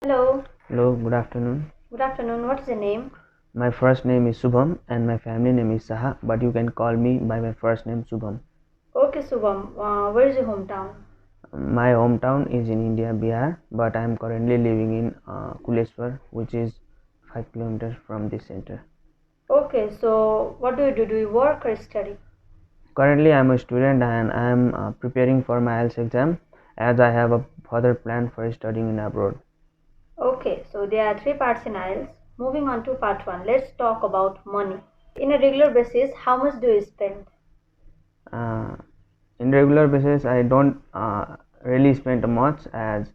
Hello, Hello, good afternoon. good afternoon. What is your name? My first name is Subham and my family name is Saha, but you can call me by my first name Subham. Okay, Subham. Where is your hometown? My hometown is in India, Bihar, but I am currently living in Kuleshwar, which is 5 kilometers from this center. Okay, so what do you do? Do you work or study? Currently, I am a student and I am preparing for my IELTS exam as I have a further plan for studying in abroad. Okay, so there are three parts in IELTS. Moving on to part one, let's talk about money. In a regular basis, how much do you spend? Uh, in regular basis, I don't really spend much as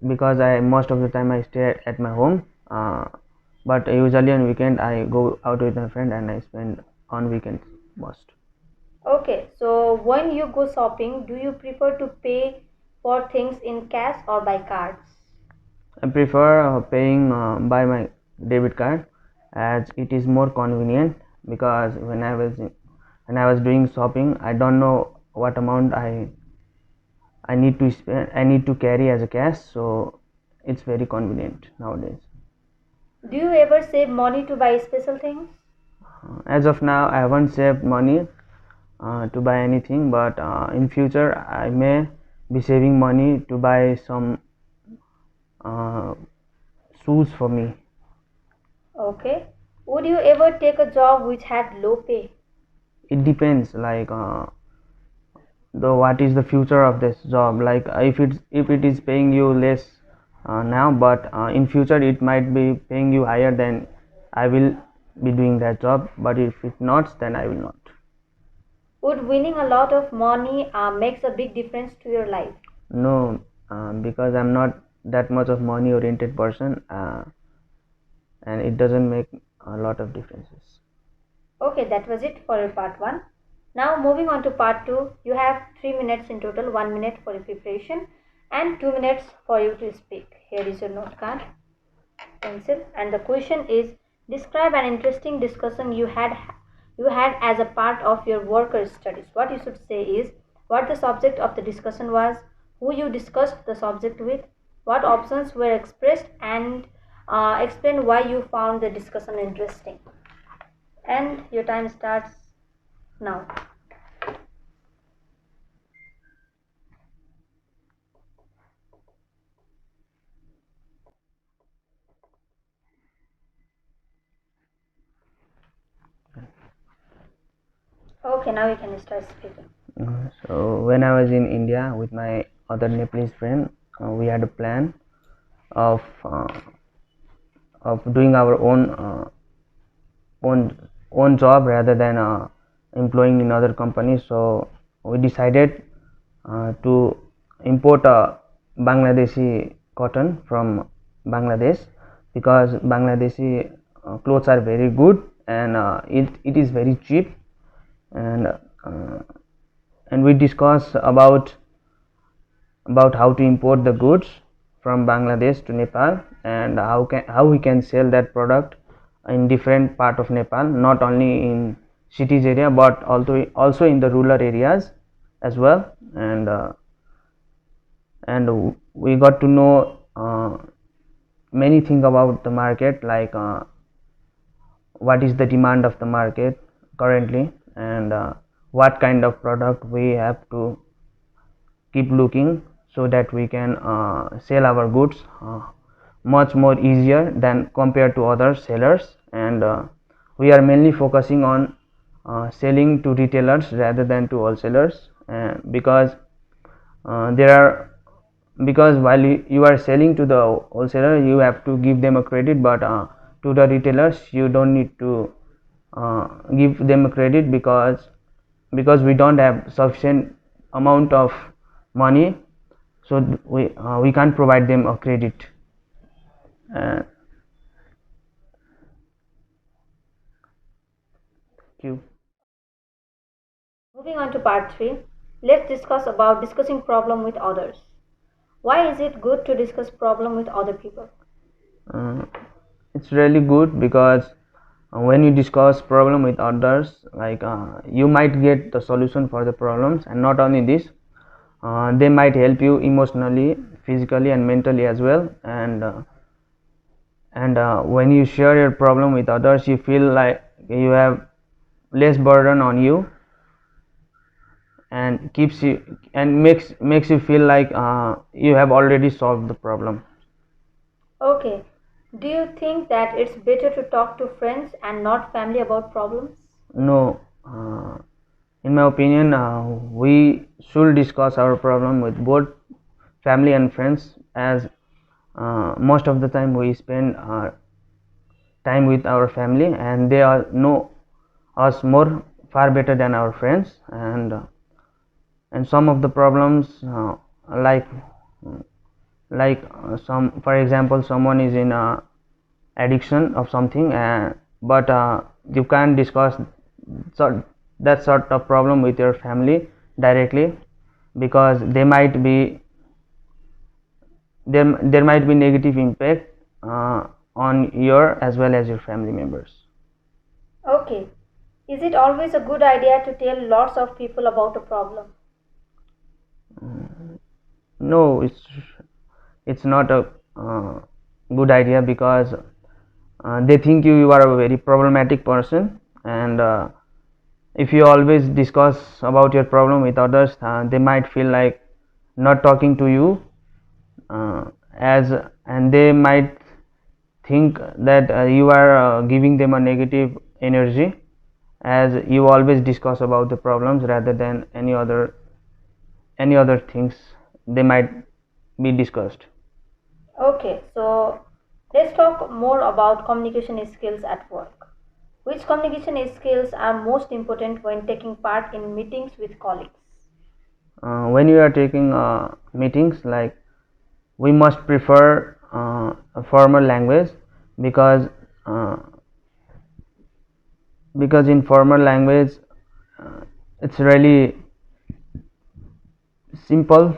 because I most of the time I stay at my home, but usually on weekend I go out with my friend and I spend on weekends most. Okay, so when you go shopping, do you prefer to pay for things in cash or by cards? I prefer paying by my debit card as it is more convenient because when I was doing shopping I don't know what amount I need to spend, I need to carry as a cash, so it's very convenient nowadays. Do you ever save money to buy special things? As of now I haven't saved money to buy anything, but in future I may be saving money to buy some uh, shoes for me. Okay. Would you ever take a job which had low pay? It depends, like the what is the future of this job, like if it is paying you less now, but in future it might be paying you higher, then I will be doing that job, but if it not, then I will not. Would winning a lot of money makes a big difference to your life? No, because I'm not that much of money oriented person, and it doesn't make a lot of differences. Okay, that was it for your part 1. Now moving on to part 2, you have 3 minutes in total, 1 minute for your preparation and 2 minutes for you to speak. Here is your note card, pencil, and the question is, describe an interesting discussion you had as a part of your work or studies. What you should say is what the subject of the discussion was, who you discussed the subject with, what options were expressed, and explain why you found the discussion interesting. And your time starts now. Okay, now you can start speaking. So when I was in India with my other Nepalese friend, we had a plan of doing our own job rather than employing in other companies. So we decided to import Bangladeshi cotton from Bangladesh because Bangladeshi clothes are very good, and it is very cheap, and we discuss about how to import the goods from Bangladesh to Nepal, and how we can sell that product in different part of Nepal, not only in cities area but also in the rural areas as well, and we got to know many things about the market, like what is the demand of the market currently, and what kind of product we have to keep looking so that we can sell our goods much more easier than compared to other sellers, and we are mainly focusing on selling to retailers rather than to wholesalers, because there are because while you are selling to the wholesaler you have to give them a credit, but to the retailers you don't need to give them a credit because we don't have sufficient amount of money, so we can't provide them a credit. uh, Thank you. Moving on to part 3, let's discuss about discussing problem with others. Why is it good to discuss problem with other people? uh, it's really good because when you discuss problem with others, like you might get the solution for the problems, and not only this, they might help you emotionally, physically and mentally as well. And when you share your problem with others, you feel like you have less burden on you, and keeps you and makes you feel like you have already solved the problem. Okay. Do you think that it's better to talk to friends and not family about problems? No, in my opinion, we should discuss our problem with both family and friends, as most of the time we spend time with our family, and they all know us more far better than our friends. And some of the problems, like some, for example, someone is in addiction of something, but you can't discuss so that sort of problem with your family directly, because there might be negative impact on your as well as your family members. Okay. Is it always a good idea to tell lots of people about a problem? No, it's not a good idea, because they think you are a very problematic person, and if you always discuss about your problem with others, they might feel like not talking to you, as and they might think that you are giving them a negative energy, as you always discuss about the problems rather than any other things they might be discussed. Okay, so let's talk more about communication skills at work. Which communication skills are most important when taking part in meetings with colleagues? When you are taking meetings, like, we must prefer a formal language, because uh, in formal language, uh, it's really simple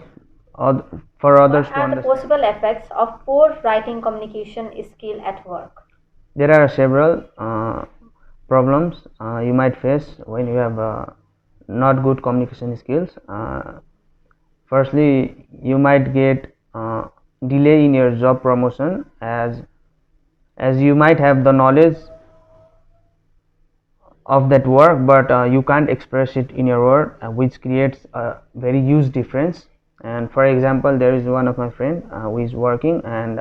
for others What to are the understand. possible effects of poor writing communication skill at work? There are several problems you might face when you have not good communication skills. Firstly, you might get delay in your job promotion, as you might have the knowledge of that work, but you can't express it in your word, which creates a very huge difference. And for example, there is one of my friend who is working, and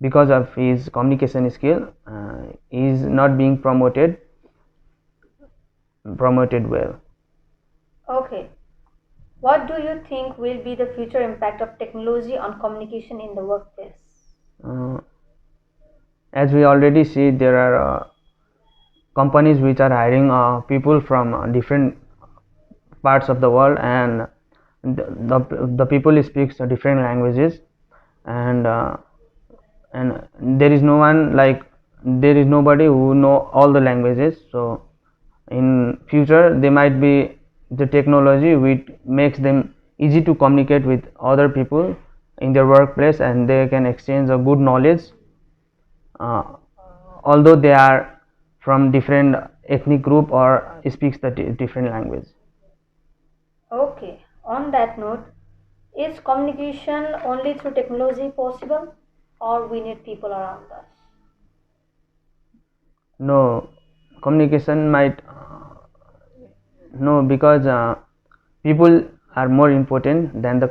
because of his communication skill, he is not being promoted well. Okay. What do you think will be the future impact of technology on communication in the workplace? uh, as we already see, there are companies which are hiring people from different parts of the world, and the people speaks different languages, and there is no one like there is nobody who know all the languages. So in future, they might be the technology which makes them easy to communicate with other people in their workplace, and they can exchange a good knowledge, uh, although they are from different ethnic group or speaks the different language. Okay. On that note, is communication only through technology possible or we need people around us? No, communication might no, because people are more important than the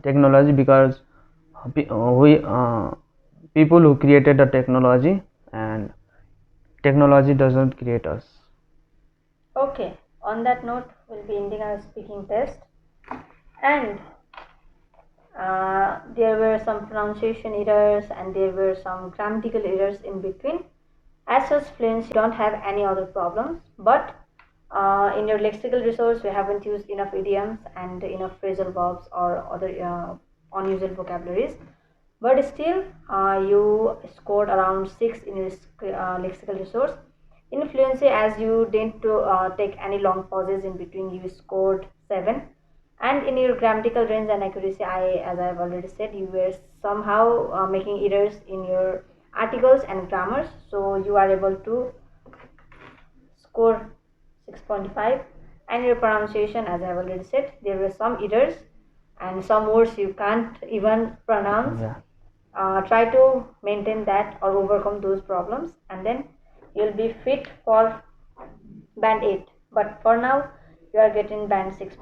technology, because we people who created the technology, and technology doesn't create us. Okay. On that note, we'll be ending our speaking test. And there were some pronunciation errors and there were some grammatical errors in between. As such, fluency don't have any other problems, but in your lexical resource, we haven't used enough idioms and enough phrasal verbs or other unusual vocabularies. But still, you scored around 6 in your lexical resource. In fluency, as you didn't take any long pauses in between, you scored 7. And in your grammatical range and accuracy, as I have already said, you were somehow making errors in your articles and grammars, so you are able to score 6.5. And your pronunciation, as I have already said, there were some errors, and some words you can't even pronounce. Yeah. Try to maintain that or overcome those problems, and then you'll be fit for band 8. But for now, you are getting band 6.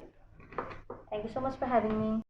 Thank you so much for having me.